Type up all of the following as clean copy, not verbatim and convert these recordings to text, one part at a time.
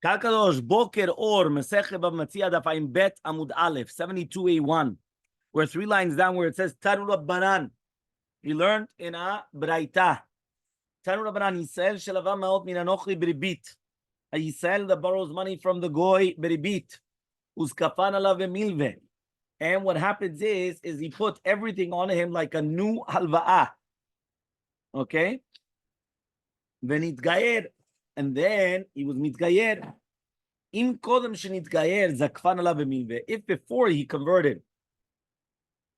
Kalkadosh Boker Or Masechet Bava Metzia Daf Bet Amud Aleph 72a1. We're 3 lines down where it says Tanu Rabbanan. We learned in a Braita. Tanu Rabbanan Yisrael Shelava Maot Min Anochri Beribit. A Yisrael that borrows money from the Goy Beribit. Uskafan Alav Milve. And what happens is he put everything on him like a new halva'ah. Okay? Venitgayer. And then he was mitgayer. Im kodem shenitgayer zakfan alav b'milveh. If before he converted,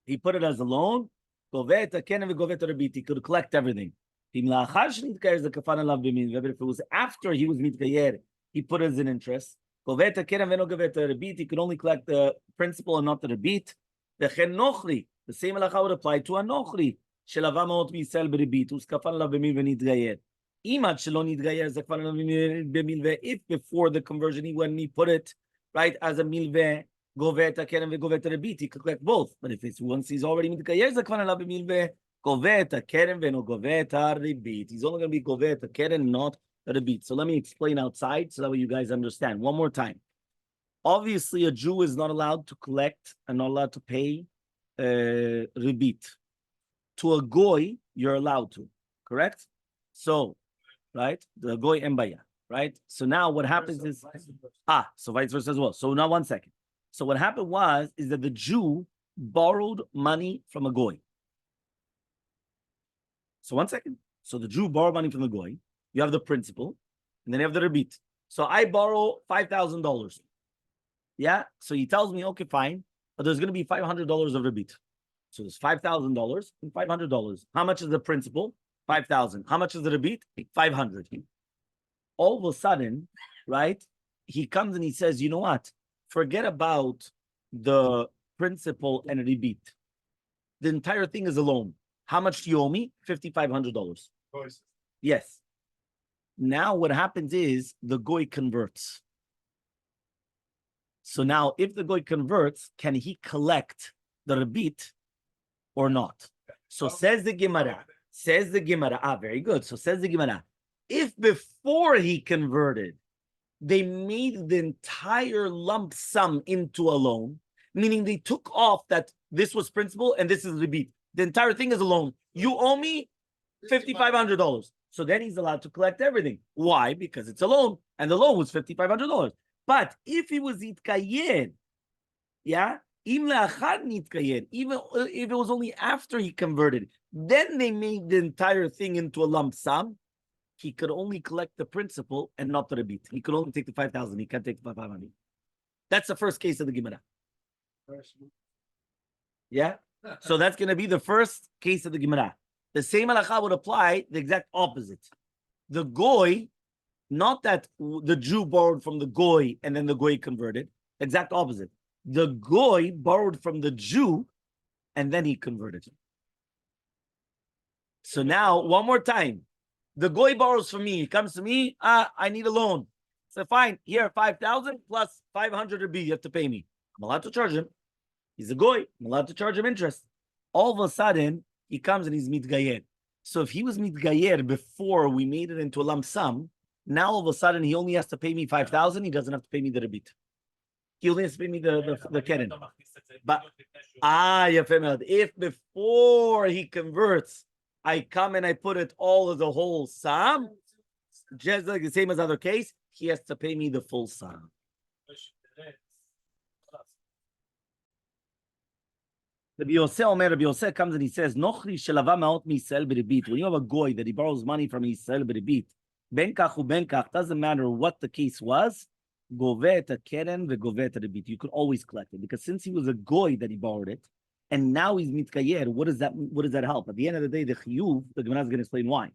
he put it as a loan, govet hakeren v'govet rabit. He could collect everything. Im la'achar shenitgayer zakfan alav b'milveh. But if it was after he was mitgayer, he put it as an interest. Govet hakeren v'no govet rabit. He could only collect the principal and not the rabit. V'chen nochri. The same halacha would apply to a nochri. Shelava maot miyisrael b'ribit. Uskafan alav b'milveh nitgayer. If before the conversion he went and he put it right as a milveh, govet hakeren v'govet rabit, he could collect both. But if it's once he's already mitgayer zakvan alav b'milveh, govet hakeren v'no govet rabit. He's only going to be govet hakeren, not rabit. So let me explain outside so that way you guys understand. One more time. Obviously, a Jew is not allowed to collect and not allowed to pay rabit. To a goy, you're allowed to. Correct? So. Right? The goy embaya, right? So now what happens is so vice versa as well. So now 1 second. So what happened is that the Jew borrowed money from a goy. So 1 second. So the Jew borrowed money from the goy. You have the principal, and then you have the rabit. So I borrow $5,000. Yeah. So he tells me, okay, fine, but there's going to be $500 of rabit. So there's $5,000 and $500. How much is the principal? 5,000. How much is the rabit? 500. All of a sudden, right? He comes and he says, you know what? Forget about the principal and rabit. The entire thing is a loan. How much do you owe me? $5,500. Yes. Now what happens is the goy converts. So now if the goy converts, can he collect the rabit or not? So says the Gemara. Very good. So says the Gemara, if before he converted, they made the entire lump sum into a loan, meaning they took off that this was principal and this is rabit. The entire thing is a loan. You owe me $5,500. So then he's allowed to collect everything. Why? Because it's a loan, and the loan was $5,500. But if he was itkayer, yeah, even if it was only after he converted, then they made the entire thing into a lump sum. He could only collect the principal and not the rabit. He could only take the 5,000. He can't take the 500. That's the first case of the Gemara. Yeah? So that's going to be the first case of the Gemara. The same halacha would apply the exact opposite. The goy, not that the Jew borrowed from the goy and then the goy converted. Exact opposite. The goy borrowed from the Jew and then he converted. So now, one more time. The goy borrows from me. He comes to me. I need a loan. So fine. Here, 5,000 plus 500 rabbi. You have to pay me. I'm allowed to charge him. He's a goy. I'm allowed to charge him interest. All of a sudden, he comes and he's mitgayer. So if he was mitgayer before we made it into a lump sum, now all of a sudden he only has to pay me 5,000. He doesn't have to pay me the rabbi. He only has to pay me the keren. But if before he converts, I come and I put it all as a whole sum, just like the same as other case, he has to pay me the full sum. Rabbi Yosef comes and he says, Nochri shelava maot miyisrael b'ribit. When you have a goy that he borrows money from Yisrael b'ribit, ben kach u ben kach, doesn't matter what the case was, govet hakeren v'govet rabit. You could always collect it, because since he was a goy that he borrowed it, and now he's mitkayer, what does that help? At the end of the day, the chiyuv, the Gemara is going to explain why.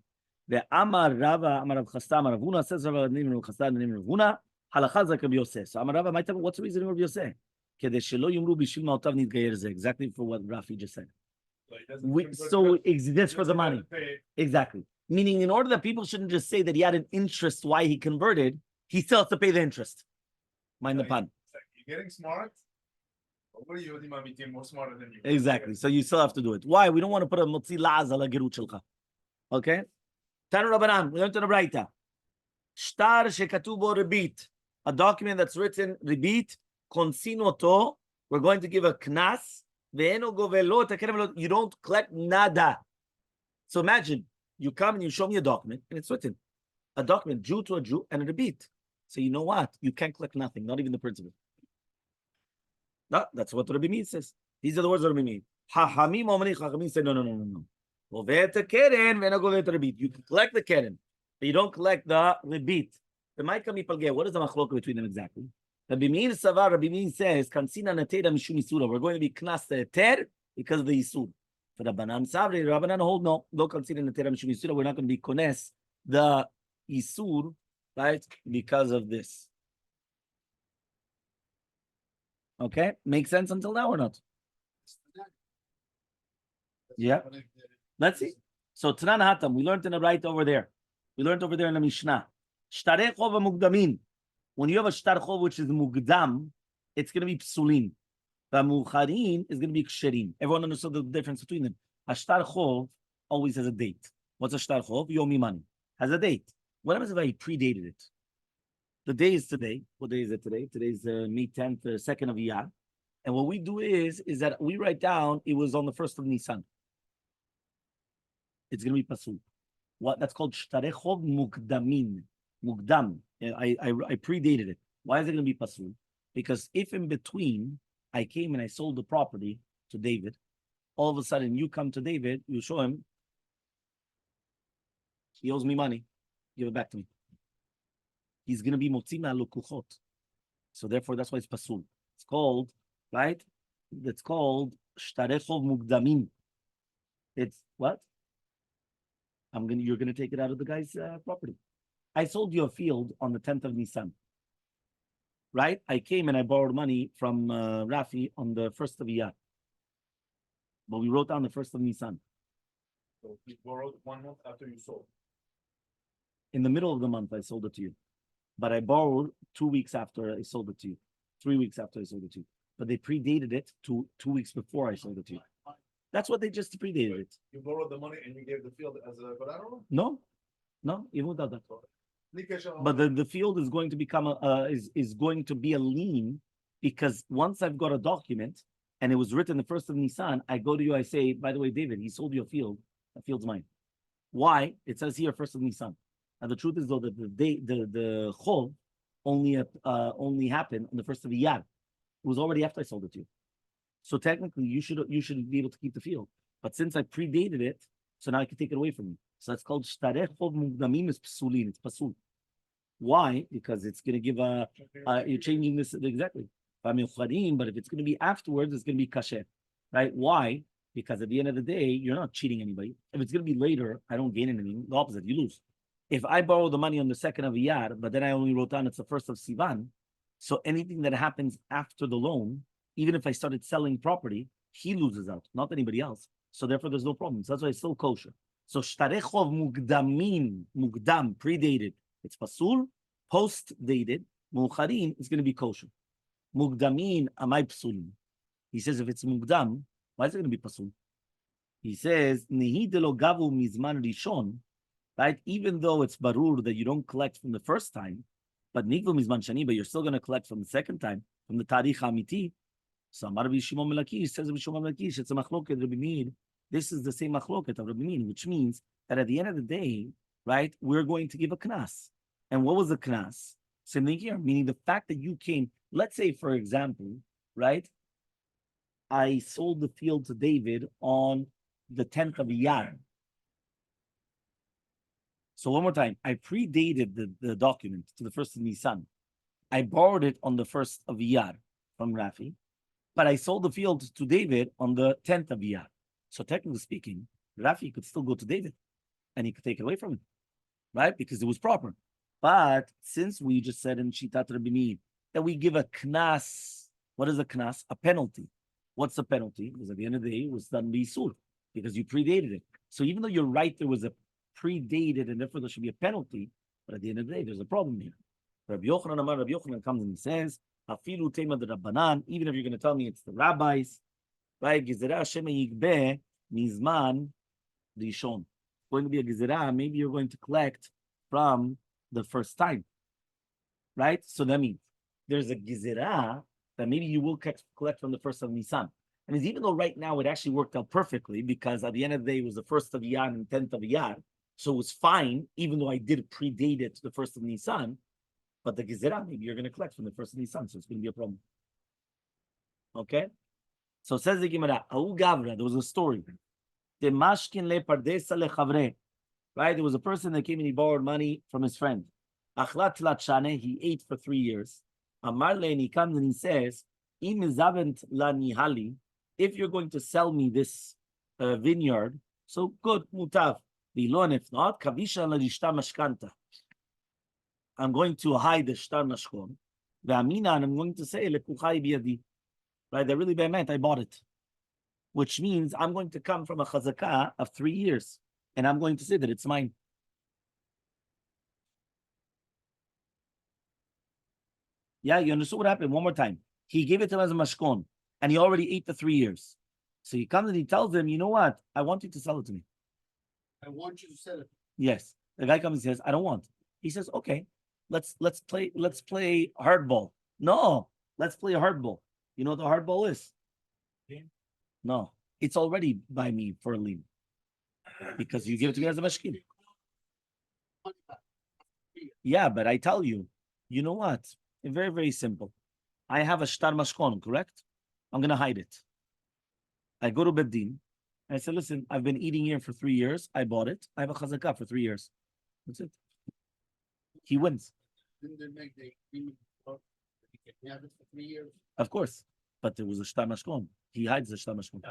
The Amar Rava, Amar Rav Chasta, Amar Rav Huna, says Rav Chasta, the name of Rav Huna, halacha zak Rabbi Yosef. So Amar Rava, what's the reason of Rabbi Yosef? Exactly for what Rafi just said. So that's for the money. Exactly. Meaning, in order that people shouldn't just say that he had an interest why he converted, he still has to pay the interest. Mind the pun. You're getting smart. More smarter than you. Exactly. So you still have to do it. Why? We don't want to put a motzi la'az ala gerut shelcha. Okay? Tanu Rabbanan. We learned to the Braita. Shtar shekatuv bo rebit. A document that's written, ribit, consinoto, we're going to give a knas, you don't collect nada. So imagine, you come and you show me a document, and it's written, a document, Jew to a Jew, and a ribit. So you know what? You can't collect nothing, not even the principal. No, that's what Rabbi Mead says. These are the words of Rabbi Mead. Chachamim say, no. You can collect the keren, but you don't collect the ribit. What is the machlok between them exactly? Rabbi Mead says, we're going to be knas the ter because of the yisur. For the Rabbanan hold no consider netera mishum yisur. We're not going to be kones the yisur, right? Because of this. Okay, makes sense until now or not? Yeah. Let's see. So Tanan Hatam, we learned in the right over there. We learned over there in the Mishnah. Shtarei chov mugdamin. When you have a shtar chov which is mugdam, it's going to be psulin. The mucharin is going to be ksherin. Everyone understood the difference between them. A shtar chov always has a date. What's a shtar chov? Yomi money. Has a date. What happens if I predated it? The day is today. What day is it today? Today is May 10th, 2nd of Iyar. And what we do is that we write down it was on the 1st of Nisan. It's going to be pasul. What that's called shtarei chov mukdamin. Mukdam. I predated it. Why is it going to be pasul? Because if in between I came and I sold the property to David, all of a sudden you come to David, you show him, he owes me money, give it back to me. He's going to be motzima lukuchot. So therefore, that's why it's pasul. It's called, right? It's called shtarei chov mukdamin. It's what? You're gonna take it out of the guy's property. I sold you a field on the 10th of Nisan. Right? I came and I borrowed money from Rafi on the 1st of Iyar. But we wrote down the 1st of Nisan. So you borrowed 1 month after you sold. In the middle of the month, I sold it to you. But I borrowed 2 weeks after I sold it to you. 3 weeks after I sold it to you. But they predated it to 2 weeks before I sold it to you. That's what they just predated it. You borrowed the money and you gave the field as a collateral? No, even without that. But the field is going to become is going to be a lien because once I've got a document and it was written the 1st of Nisan, I go to you, I say, by the way, David, he sold you a field. The field's mine. Why? It says here 1st of Nisan. And the truth is though that the chov only happened on the 1st of Iyar. It was already after I sold it to you. So technically, you should be able to keep the field. But since I predated it, so now I can take it away from you. So that's called shtarei chov mukdamim is psulin. It's pasul. Why? Because it's going to give you're changing this exactly. But if it's going to be afterwards, it's going to be kasher, right? Why? Because at the end of the day, you're not cheating anybody. If it's going to be later, I don't gain anything. The opposite, you lose. If I borrow the money on the 2nd of Iyar, but then I only wrote down it's the 1st of Sivan, so anything that happens after the loan, even if I started selling property, he loses out, not anybody else. So therefore, there's no problem. So that's why it's still kosher. So shtarei chov mugdam, predated, it's pasul. Post-dated, mucharin, it's going to be kosher. Mugdamin, amai psulim. He says if it's mugdam, why is it going to be pasul? He says, nihi de lo gavu mizman rishon, right? Even though it's barur that you don't collect from the first time, but nigvu mizman shani, but you're still going to collect from the second time, from the tarikh amiti. So Amar Rabbi Shimon Melakish says Rabbi Shimon Melakish, it's a machloket Rabbi Mead. This is the same machloket of Rabbi Mead, which means that at the end of the day, right, we're going to give a knas. And what was the knas? Same thing here, meaning the fact that you came, let's say, for example, right, I sold the field to David on the 10th of Iyar. So one more time, I predated the document to the 1st of Nisan. I borrowed it on the 1st of Iyar from Rafi. But I sold the field to David on the 10th of Iyar. So technically speaking, Rafi could still go to David and he could take it away from him, right? Because it was proper. But since we just said in Shitat Rabbi Mead that we give a knas, what is a knas? A penalty. What's the penalty? Because at the end of the day, it was done b'isur because you predated it. So even though you're right, there was a predated and therefore there should be a penalty, but at the end of the day, there's a problem here. Rabbi Yochanan comes and he says, Afilu tema de Rabbanan, even if you're going to tell me it's the rabbis, right? Gizera Hashem yigbe mizman rishon. Going to be a gizera, maybe you're going to collect from the first time. right? So that means there's a gizera that maybe you will collect from the first of Nisan. I mean, even though right now it actually worked out perfectly because at the end of the day it was the first of Iyar and 10th of Iyar, so it was fine, even though I did predate it to the first of Nisan. But the gizera, maybe you're going to collect from the first of Nisan, so it's going to be a problem. Okay? So says the Gemara, Ahu Gavra, there was a story. The mashkin le pardesa le chavre. Right? There was a person that came and he borrowed money from his friend. Achlat latshane, he ate for 3 years. Amar le, and he comes and he says, Im zavent la nihali, if you're going to sell me this vineyard, so good, mutav. Bilon, if not, kavisha la rishta mashkanta. I'm going to hide the shtar mashkon. Ve'amina, and I'm going to say, lekuchai biyadi. Right? That really meant I bought it. Which means I'm going to come from a chazakah of 3 years. And I'm going to say that it's mine. Yeah, you understood what happened? One more time. He gave it to him as a mashkon, and he already ate the 3 years. So he comes and he tells him, you know what? I want you to sell it to me. I want you to sell it. Yes. The guy comes and says, I don't want. He says, okay, let's play hardball. No, let's play hardball. You know what the hardball is? No, it's already by me for a lien. Because you give it to me as a mashkin. Yeah, but I tell you, you know what? Very, very simple. I have a shtar mashkon, correct? I'm going to hide it. I go to Beddin. I say, listen, I've been eating here for 3 years. I bought it. I have a chazakah for 3 years. That's it. He wins. Didn't they make the agreement for he have it for 3 years? Of course. But there was a shtar mashkon. He hides the shtar mashkon.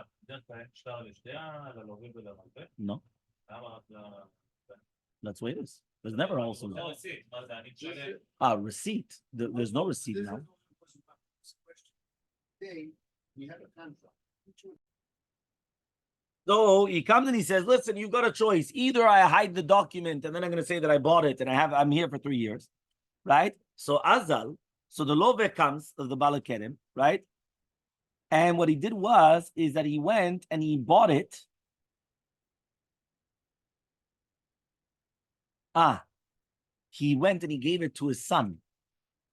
No. That's the way it is. There's never also. Receipt. There's no receipt now. We have a contract. So he comes and he says, listen, you've got a choice. Either I hide the document and then I'm going to say that I bought it and I'm here for 3 years, right? So Azal, so the Love comes of the Balakerim, right? And what he did is that he went and he bought it. He went and he gave it to his son,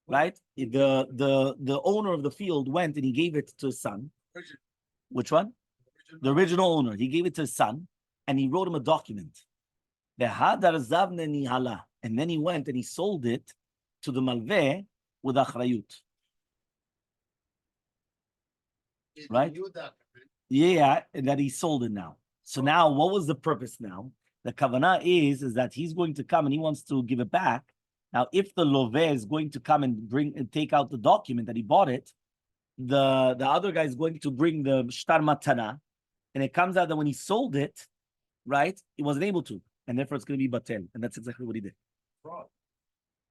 right? The owner of the field went and he gave it to his son. Which one? The original owner. He gave it to his son and he wrote him a document. And then he went and he sold it to the Malveh with achrayut. Right? Yeah, and that he sold it now. So now, what was the purpose now? The kavanah is that he's going to come and he wants to give it back. Now, if the loveh is going to come and take out the document that he bought it, the other guy is going to bring the shtar matana, and it comes out that when he sold it, right, he wasn't able to, and therefore it's going to be batel, and that's exactly what he did. Fraud.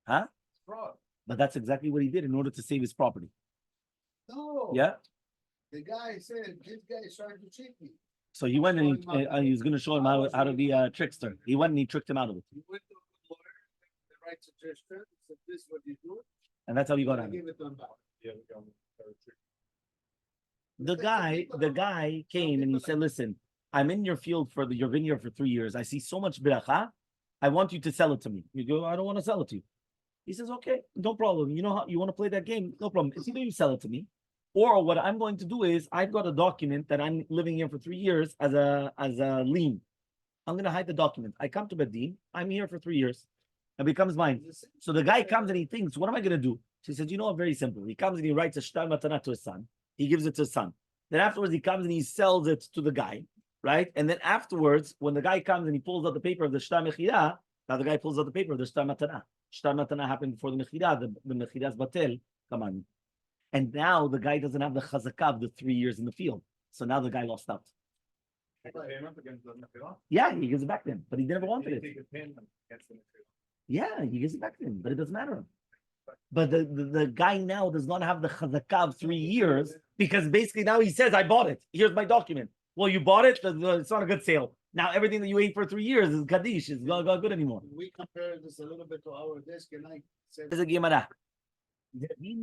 Huh? Fraud. But that's exactly what he did in order to save his property. No. Yeah. The guy said, this guy is trying to cheat me. So he went and he was going to show him how to be a trickster. He went and he tricked him out of it. He went to a lawyer, the right suggestion, said this is what you do. And that's how he got out of Give it. it to him back. Yeah, The guy came and he said, listen, I'm in your field for your vineyard for 3 years. I see so much beracha. I want you to sell it to me. You go, I don't want to sell it to you. He says, okay, no problem. You know how you want to play that game? No problem. It's either you sell it to me, or what I'm going to do is I've got a document that I'm living here for 3 years as a lien. I'm going to hide the document. I come to Bedin. I'm here for 3 years. It becomes mine. So the guy comes and he thinks, what am I going to do? So he says, you know, very simple. He comes and he writes a shtar matana to his son. He gives it to his son. Then afterwards, he comes and he sells it to the guy, right? And then afterwards, when the guy comes and he pulls out the paper of the shtar mechira, now the guy pulls out the paper of the shtar matana. Shtar matana happened before the mechira. The mechira's batel. Come on. And now the guy doesn't have the chazakah of the 3 years in the field. So now the guy lost out. Yeah, he gives it back to him, but he never wanted it. Yeah, he gives it back to him, but it doesn't matter. But the guy now does not have the chazakah of 3 years because basically now he says, I bought it. Here's my document. Well, you bought it. It's not a good sale. Now everything that you ate for 3 years is kaddish. It's not good anymore. We compare this a little bit to our desk, and I said, There's a Gemara. He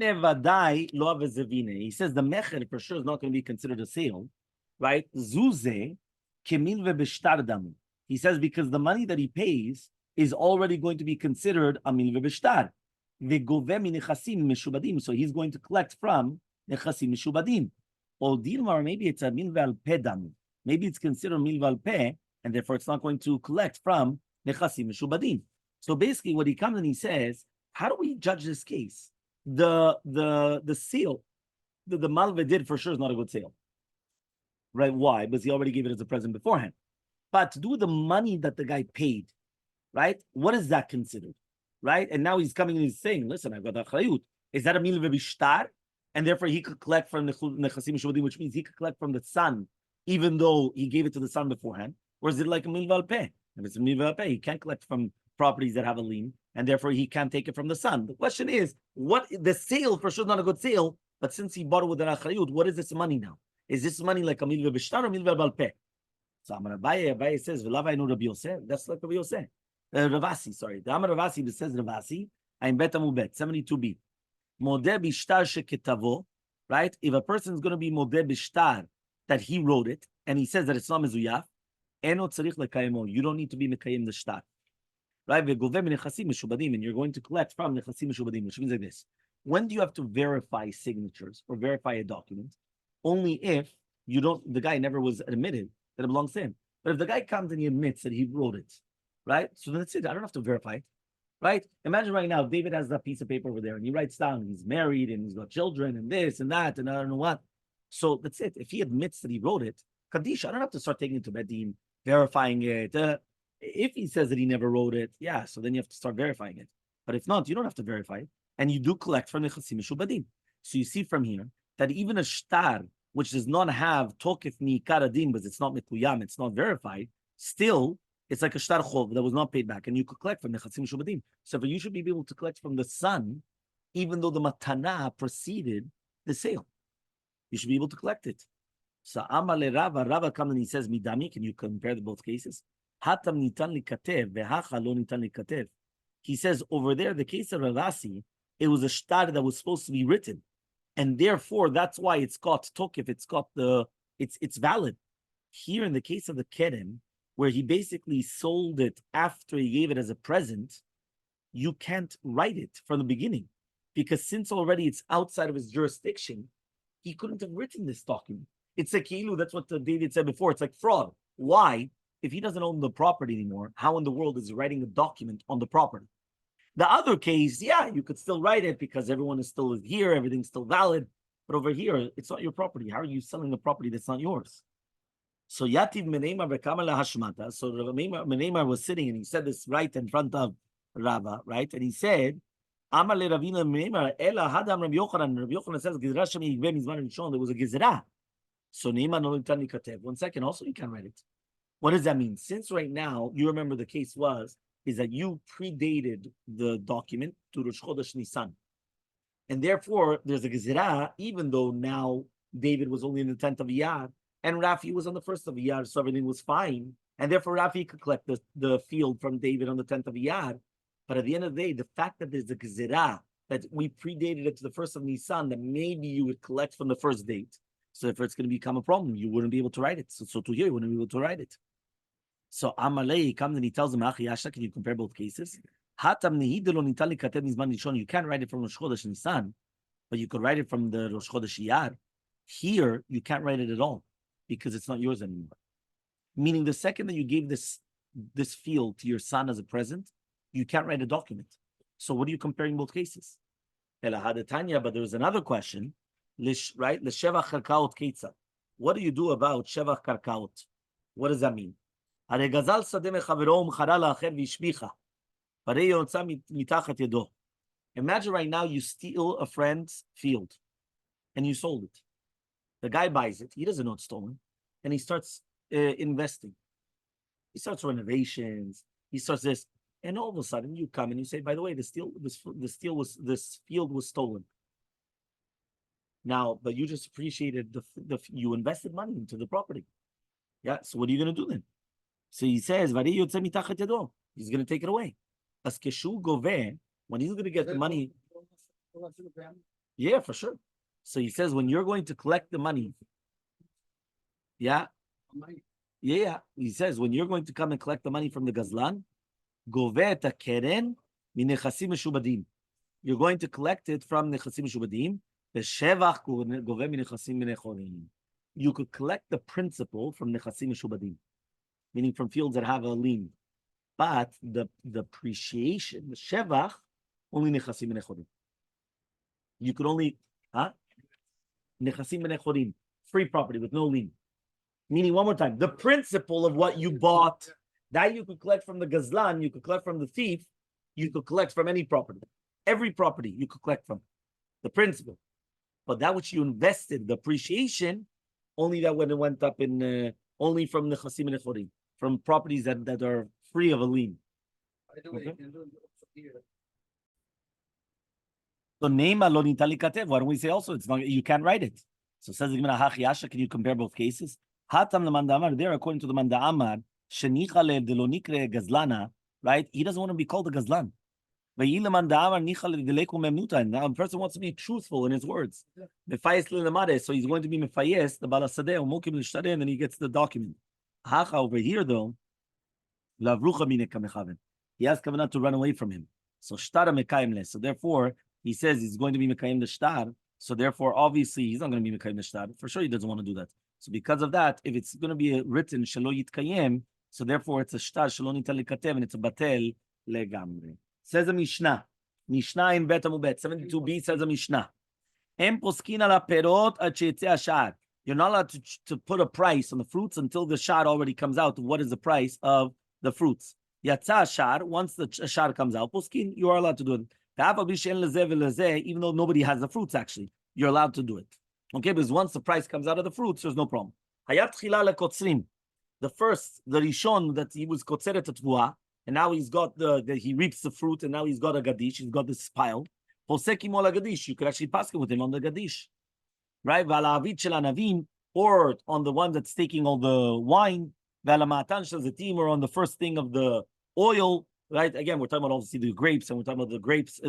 says the mecher for sure is not going to be considered a sale, right? Zuze kemin vebishtar. He says because the money that he pays is already going to be considered a milve bishtar. וגובה מנכסים משובדים. So he's going to collect from נכסים משובדים. Or Dilmar, maybe it's a mil ve'al peh dam. Maybe it's considered mil ve'al peh, and therefore it's not going to collect from נכסים משובדים. So basically what he comes and he says, how do we judge this case? The sale the Malve did for sure is not a good sale. Right? Why? Because he already gave it as a present beforehand. But to do the money that the guy paid, right? What is that considered? Right? And now he's coming and he's saying, listen, I've got the achrayut. Is that a milve bishtar? And therefore he could collect from the nechasim shubadim, which means he could collect from the son, even though he gave it to the son beforehand. Or is it like a milve al peh? If it's a milve al peh, he can't collect from properties that have a lien, and therefore he can't take it from the son. The question is, what the sale for sure is not a good sale, but since he bought it with an achrayut, what is this money now? Is this money like a milve bishtar or milve al peh? So Amar Abaye says, "V'lava inu Rabbi Yosef." That's like Rabbi Yosef. Ravasi, sorry. The Amar Ravasi says Ravasi. I'm bet amubet 72b. Modeh bishtar sheketavo. Right? If a person is going to be modeh bishtar that he wrote it and he says that it's not mezuyaf, eno tzarich lekayemo. You don't need to be mekayim the shtar. Right? Vegoveh minechasim mishubadim, and you're going to collect from nechasim mishubadim, which means like this: when do you have to verify signatures or verify a document? Only if you don't. The guy never was admitted that it belongs to him. But if the guy comes and he admits that he wrote it, right? So then that's it. I don't have to verify it, right? Imagine right now, David has that piece of paper over there and he writes down he's married and he's got children and this and that and I don't know what. So that's it. If he admits that he wrote it, Kaddish, I don't have to start taking it to Bedin, verifying it. If he says that he never wrote it, yeah, so then you have to start verifying it. But if not, you don't have to verify it. And you do collect from the Nechasim Mishubadim. So you see from here that even a shtar, which does not have tokef mi'ikar but it's not mikuyam, it's not verified, still, it's like a shtar chov that was not paid back, and you could collect from the nechasim shubadim. So you should be able to collect from the son, even though the matana preceded the sale. You should be able to collect it. So Amale Rava comes and he says, Midami, can you compare the both cases? Hatam nitan likatev, ve'hacha lo nitan likatev. He says, over there, the case of Ravasi, it was a shtar that was supposed to be written. And therefore, that's why it's got tokif, it's valid. Here in the case of the Kerem, where he basically sold it after he gave it as a present, you can't write it from the beginning. Because since already it's outside of his jurisdiction, he couldn't have written this document. It's a kilu, that's what David said before. It's like fraud. Why? If he doesn't own the property anymore, how in the world is he writing a document on the property? The other case, yeah, you could still write it because everyone is still here, everything's still valid. But over here, it's not your property. How are you selling a property that's not yours? So Yativ Meneimar Bekamala Hashmata. So Meneimar was sitting and he said this right in front of Rava, right? And he said, Amar le Ravina Meneimar, Ela Hadam Rabbi Yochanan. Rabbi Yochanan says, Gizra Shem Yigveh Mizman Rishon. There was a Gizra. So Neimar no Nitan Likatev. 1 second, also you can write it. What does that mean? Since right now, you remember the case is that you predated the document to Rosh Chodesh Nisan. And therefore, there's a gezerah, even though now David was only in the 10th of Iyar, and Rafi was on the 1st of Iyar, so everything was fine. And therefore, Rafi could collect the field from David on the 10th of Iyar. But at the end of the day, the fact that there's a gezerah, that we predated it to the 1st of Nisan, that maybe you would collect from the first date. So if it's going to become a problem, you wouldn't be able to write it. So to here, you wouldn't be able to write it. So Amalei comes and he tells him, Achi Yasha, can you compare both cases? Hatam nehidelo nitali katev mizman rishon. You can't write it from Rosh Chodesh Nisan, but you could write it from the Rosh Chodesh Iyar. Here, you can't write it at all because it's not yours anymore. Meaning, the second that you gave this field to your son as a present, you can't write a document. So what are you comparing both cases? Elahadatanya, but there was another question, right? L'shevach karkaot keitza. What do you do about shevach karkaot? What does that mean? הרי גזל שדה מחברו ומכרה לאחר והשביחה. הרי יוצא מתחת ידו. Imagine right now you steal a friend's field and you sold it. The guy buys it. He doesn't know it's stolen. And he starts investing. He starts renovations. He starts this. And all of a sudden you come and you say, by the way, this field was stolen. Now, but you just appreciated you invested money into the property. Yeah, so what are you going to do then? So he says, he's going to take it away. As keshu goveh, when he's going to get the money. Yeah, for sure. So he says, when you're going to collect the money. Yeah. Yeah. He says, when you're going to come and collect the money from the Gazlan, goveh ta keren minechasim meshubadim. you're going to collect it from Nechasim Mishubadim. B'shevach goveh minechasim minechorim. You could collect the principal from Nechasim Mishubadim, meaning from fields that have a lien. But the depreciation, the shevach, only Nechasim minechorim. You could only, Nechasim minechorim, free property with no lien. Meaning, one more time, the principle of what you bought, that you could collect from the gazlan, you could collect from the thief, you could collect from any property. Every property you could collect from. The principle. But that which you invested, the appreciation, only that when it went up in, only from the chasim and echorim, from properties that are free of a lien. Okay? So neima lo nitali katev. Why don't we say also it's not, you can't write it? So says the Gemara hach yasha. Can you compare both cases? Hatam lemanda amar. There, according to the manda amar, shenicha lev de lo nikre gazlana. Right? He doesn't want to be called a gazlan. Now a person wants to be truthful in his words. So he's going to be mefayes the balasadeh umukim l'shtareh, and then he gets the document. Hacha over here though, lavrucha mineka mechaven. He has kavanah to run away from him. So shtara mekayim le. So therefore, he says he's going to be mekayim the shtar. So therefore, obviously, he's not going to be mekayim the shtar. For sure, he doesn't want to do that. So because of that, if it's going to be written shelo yitkayim, so therefore it's a shtar shelo nital likatev, and it's a batel legamre. Says a Mishnah. Mishnah in Bet Amubet 72b says a Mishnah. Em poskin ala perot ad sheyitzeh hashar. You're not allowed to put a price on the fruits until the shar already comes out. What is the price of the fruits? Yatza hashar. Once the shar comes out, poskin, you are allowed to do it. Even though nobody has the fruits, actually, you're allowed to do it. Okay, because once the price comes out of the fruits, there's no problem. Hayat tchila lekotzrim. The first, the rishon that he was kotzeret tetvua, and now he's got he reaps the fruit, and now he's got a gadish, he's got this pile. Posekim ol gadish, you could actually pass it with him on the gadish, right? V'alavit shel anavim, or on the one that's taking all the wine. V'alamatan shel zatim, or on the first thing of the oil, right? Again, we're talking about obviously the grapes, and we're talking about the grapes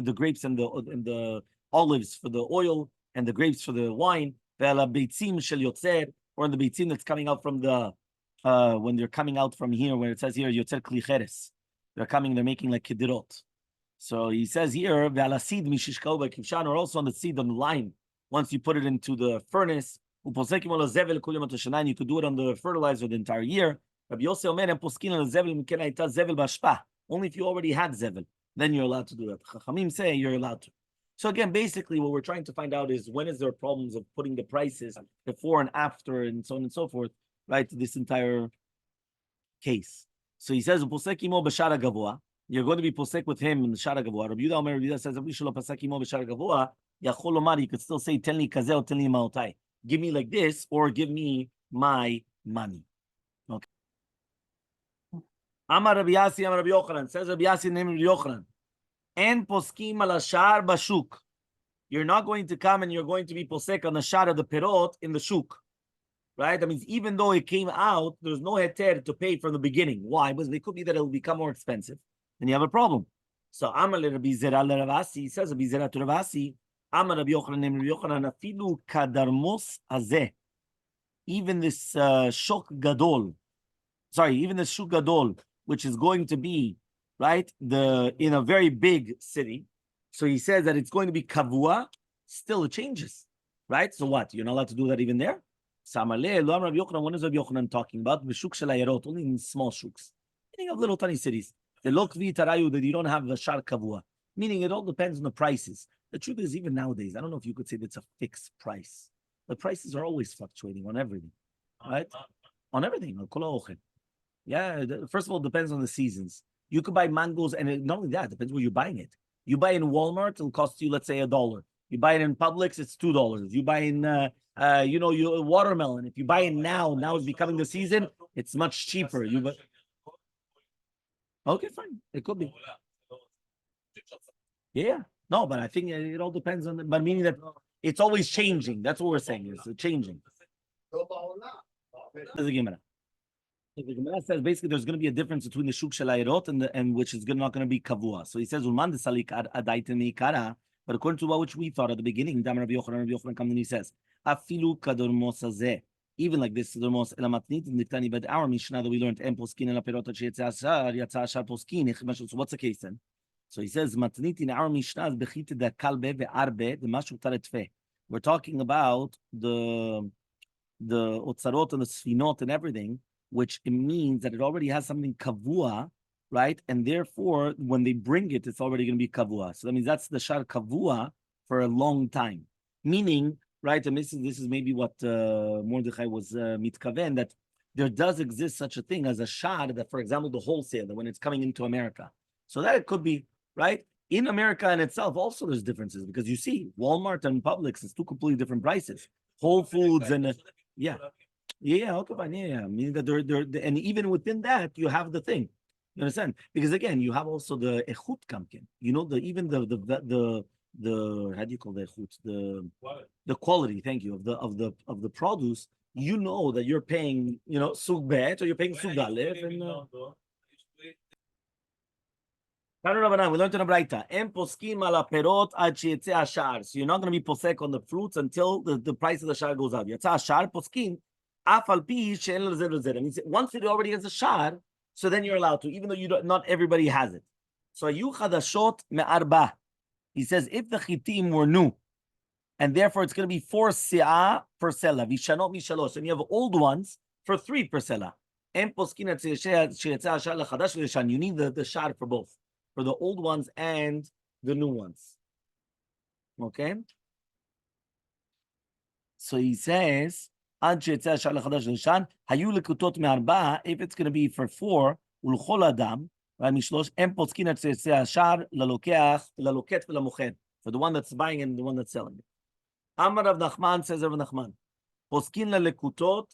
and the olives for the oil, and the grapes for the wine. V'alabeitzim shel yotzer, or in the beitzim that's coming out from the when they're coming out from here, when it says here yotzer kli cheres. They're making like kidirot. So he says here, ve'alasid mishishkau b'kivshan, or also on the seed on the line. Once you put it into the furnace, you could do it on the fertilizer the entire year. Rabbi Yosef Omer, only if you already had zevel, then you're allowed to do that. Chachamim say you're allowed to. So again, basically what we're trying to find out is when is there problems of putting the prices before and after and so on and so forth, right? This entire case. So he says, you're going to be posek with him in the shara gavoa. Rabbi Yudah says, you could still say, tell me kaze or tell me maotai. Give me like this, or give me my money. Okay. Amar Rabbi Yasi, Amar Rabbi Yochanan. Says Rabbi Yasi, name Rabbi Yochanan. En poskim al ashar bashuk. You're not going to come and you're going to be posek on the shara, the perot, in the shuk. Right? That means even though it came out, there's no heter to pay from the beginning. Why? Because it could be that it will become more expensive. Then you have a problem. So Amar Rabbi Zera Ravasi says Rabbi Zera to Ravasi, Amar Rabbi Yochanan named Rabbi Yochanan, afilu kadarmos hazeh. Even this shuk gadol, even this shuk gadol, which is going to be right in a very big city. So he says that it's going to be kavua. Still, it changes, right? So what? You're not allowed to do that even there. Samaleh, lo Rabbi Yochanan. What is Rabbi Yochanan talking about? The shuk shel hayarot, only in small shuks, meaning of little tiny cities. The lokvi tarayu, that you don't have the shar kavua, meaning it all depends on the prices. The truth is, even nowadays, I don't know if you could say that's a fixed price. The prices are always fluctuating on everything, right? On everything. Yeah. First of all, it depends on the seasons. You could buy mangoes, and not only that, it depends where you're buying it. You buy in Walmart, it'll cost you, let's say, $1. You buy it in Publix, it's $2. You buy in, your watermelon. If you buy it now it's becoming the season, it's much cheaper. Okay, fine. It could be. Yeah. No, but I think it all depends on but meaning that it's always changing. That's what we're saying. It's changing. The Gemara says basically there's going to be a difference between the shuk shel hayarot and which is not going to be kavua. So he says ulman desalik adaita meikara, but according to what which we thought at the beginning, Rabbi Yochanan comes and he says afilu kadormos hazeh. Even like this, kadormos elamatnit niktani. But our mishnah that we learned em poskin ela perot sheyitzeh hashar yatzah hashar poskin. So what's the case then? So he says, "Matniti in our mishnah bechite da kalbe ve'arbe the mashu taretfe." We're talking about the otzarot and the sfinot and everything, which it means that it already has something kavua, right? And therefore, when they bring it, it's already going to be kavua. So that means that's the shar kavua for a long time. Meaning, right? And this is maybe what Mordechai was mitkaven, that there does exist such a thing as a shar that, for example, the wholesaler when it's coming into America. So that it could be right in America in itself. Also, there's differences because you see Walmart and Publix is two completely different prices. Whole Foods and yeah. Okay, fine. Yeah. Meaning that they're, and even within that, you have the thing. You understand? Because again, you have also the echut kamken. You know, even the how do you call the echut? The quality. Thank you of the produce. You know that you're paying, sug bet or you're paying sug aleph. And, we learned in a Braita. So you're not going to be posek on the fruits until the price of the shar goes out. Once it already has a shar, so then you're allowed to, even though not everybody has it. So he says if the chitim were new, and therefore it's going to be 4 si'ah per sela. Vishanot mishalosh, and you have old ones for 3 per sela. You need the shar for both, for the old ones and the new ones. Okay? So he says, if it's going to be for 4, for the one that's buying and the one that's selling it. Amar Rav Nachman, says Rav Nachman, poskin lekutot.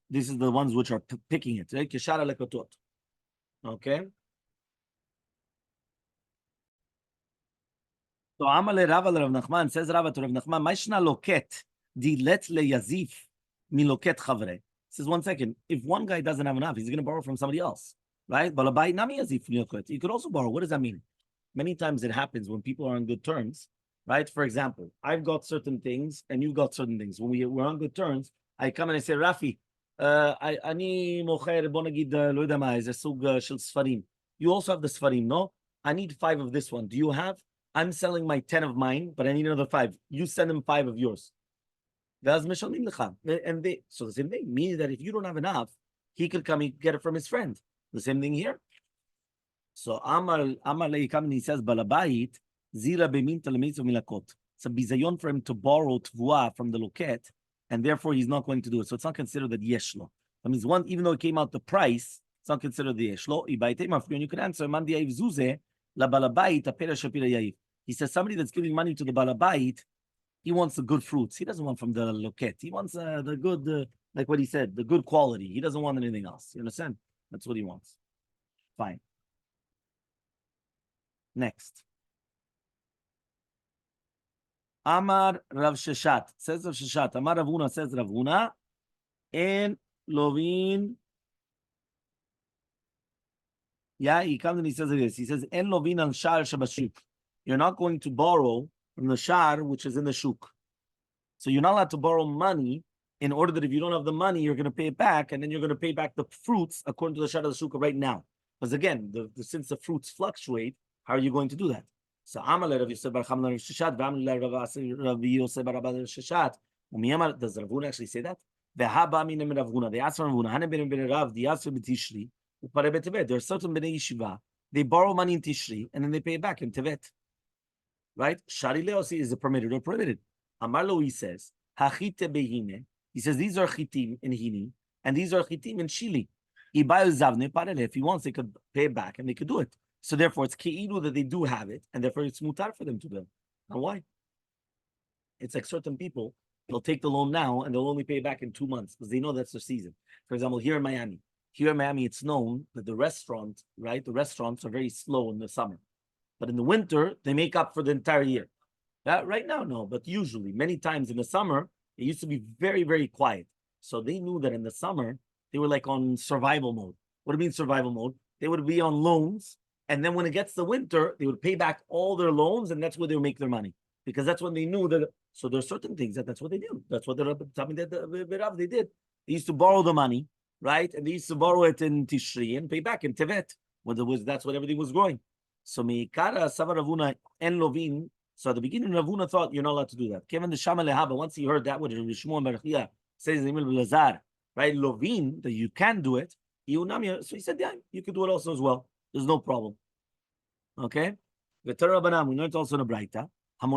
This is the ones which are picking it, right? Keshara lekutot. Okay. So Amale Rava Rav Nachman, says Rava to Rav Nachman, Maishna loket di let le yazif mi loket chavre. Says 1 second. If one guy doesn't have enough, he's going to borrow from somebody else, right? Balabai nami yazif mi loket. You could also borrow. What does that mean? Many times it happens when people are on good terms, right? For example, I've got certain things and you've got certain things. When we're on good terms, I come and I say, Rafi, אני מוכר, בוא נגיד, לא יודע מה, איזה סוג של ספרים. You also have the sfarim, no? I need 5 of this one. Do you have? I'm selling my 10 of mine, but I need another 5. You send them 5 of yours. ואז משלמים לך. And so the same thing, meaning that if you don't have enough, he could come and get it from his friend. The same thing here. So Amar Leikam, he says, Balabait, Zira Beminta Lemitzu Milakot. It's a bizayon for him to borrow tvua from the loket, and therefore he's not going to do it. So it's not considered that yeshlo. That means one, even though it came out the price, it's not considered the yeshlo. And you can answer, Mandi Yaif Zuze, La Balabait, Apera Shapira Yaif. He says somebody that's giving money to the Balabait, he wants the good fruits. He doesn't want from the loket. He wants the good, like what he said, the good quality. He doesn't want anything else. You understand? That's what he wants. Fine. Next. Amar Rav Sheshat, says Rav Sheshat. Amar Rav Huna, says Rav Huna. En lovin. Yeah, he comes and he says this. He says, En lovin al shar shabashuk. You're not going to borrow from the shar which is in the shuk. So you're not allowed to borrow money in order that if you don't have the money, you're going to pay it back, and then you're going to pay back the fruits according to the shar of the shuk right now. Because again, since the fruits fluctuate, how are you going to do that? So Amaleh Rav Yosef bar Chamna Rav Sheshat, Amaleh Rav Yosef bar Rabbi Sheshat. Does Rav Huna actually say that? V'haba minem Rav Huna. They asked Rav Huna, Hanem ben Rav, the Yasser b'Tishri, u'pareh b'Tevet. There are certain bnei yeshiva. They borrow money in Tishri and then they pay it back in Tevet. Right? Shari leosi, is it permitted or prohibited? Amar lo, he says, Hachite behine. He says these are chitim in hini and these are chitim in shili. If he wants, they could pay it back and they could do it. So therefore, it's keilu that they do have it, and therefore it's mutar for them to do it. Now why? It's like certain people, they'll take the loan now and they'll only pay it back in 2 months because they know that's their season. For example, here in Miami, it's known that the restaurants are very slow in the summer. But in the winter, they make up for the entire year. Right now, no, but usually, many times in the summer, it used to be very, very quiet. So they knew that in the summer, they were like on survival mode. What do you mean survival mode? They would be on loans. And then when it gets the winter, they would pay back all their loans. And that's where they would make their money. Because that's when they knew that. So there are certain things that's what they do. That's what they did. They used to borrow the money, right? And they used to borrow it in Tishri and pay back in Tevet. That's what everything was growing. So Meikara Sava Ravuna and Lovin. So at the beginning, Ravuna thought you're not allowed to do that. Kevin the Shama Lehaba, once he heard that, what Rabbi Shmuel Barachia says in Emil Lazar, right? Lovin, that you can do it. So he said, yeah, you could do it also as well. There's no problem. Okay? V'Torah Banam, we learned also in a Braita. If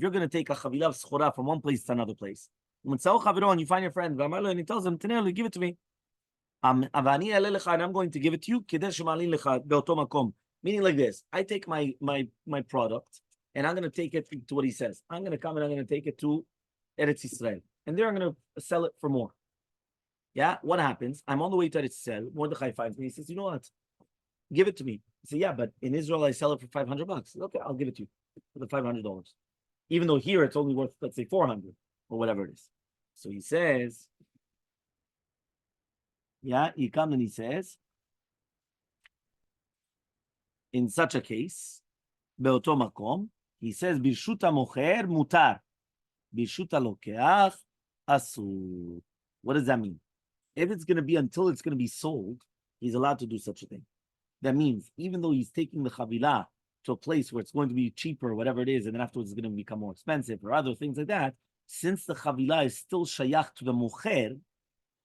you're going to take a chavila of schora from one place to another place, and you find your friend, and he tells him, give it to me. And I'm going to give it to you. Meaning like this, I take my product, and I'm going to take it to what he says. I'm going to come and I'm going to take it to Eretz Yisrael. And there I'm going to sell it for more. Yeah, what happens? I'm on the way to Eretz Yisrael. Mordechai finds me. He says, you know what? Give it to me. I say, yeah, but in Israel, I sell it for $500. Okay, I'll give it to you for the $500. Even though here it's only worth, let's say, 400 or whatever it is. So he says, yeah, he comes and he says, in such a case, beoto makom, he says, Birshuta mocher mutar, Birshuta lokeach asur. What does that mean? If it's going to be until it's going to be sold, he's allowed to do such a thing. That means even though he's taking the chavilah to a place where it's going to be cheaper, or whatever it is, and then afterwards it's going to become more expensive or other things like that, since the chavilah is still shayach to the mocher,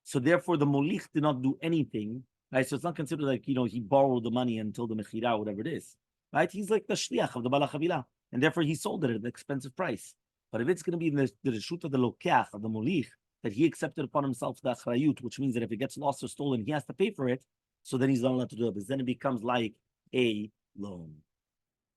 so therefore the molich did not do anything, right? So it's not considered like, he borrowed the money until the mechira, whatever it is, right? He's like the shliach of the bala chavilah, and therefore he sold it at an expensive price. But if it's going to be in the reshut of the lokeach, of the molich, that he accepted upon himself the achrayut, which means that if it gets lost or stolen, he has to pay for it, so then he's not allowed to do it, because then it becomes like a loan.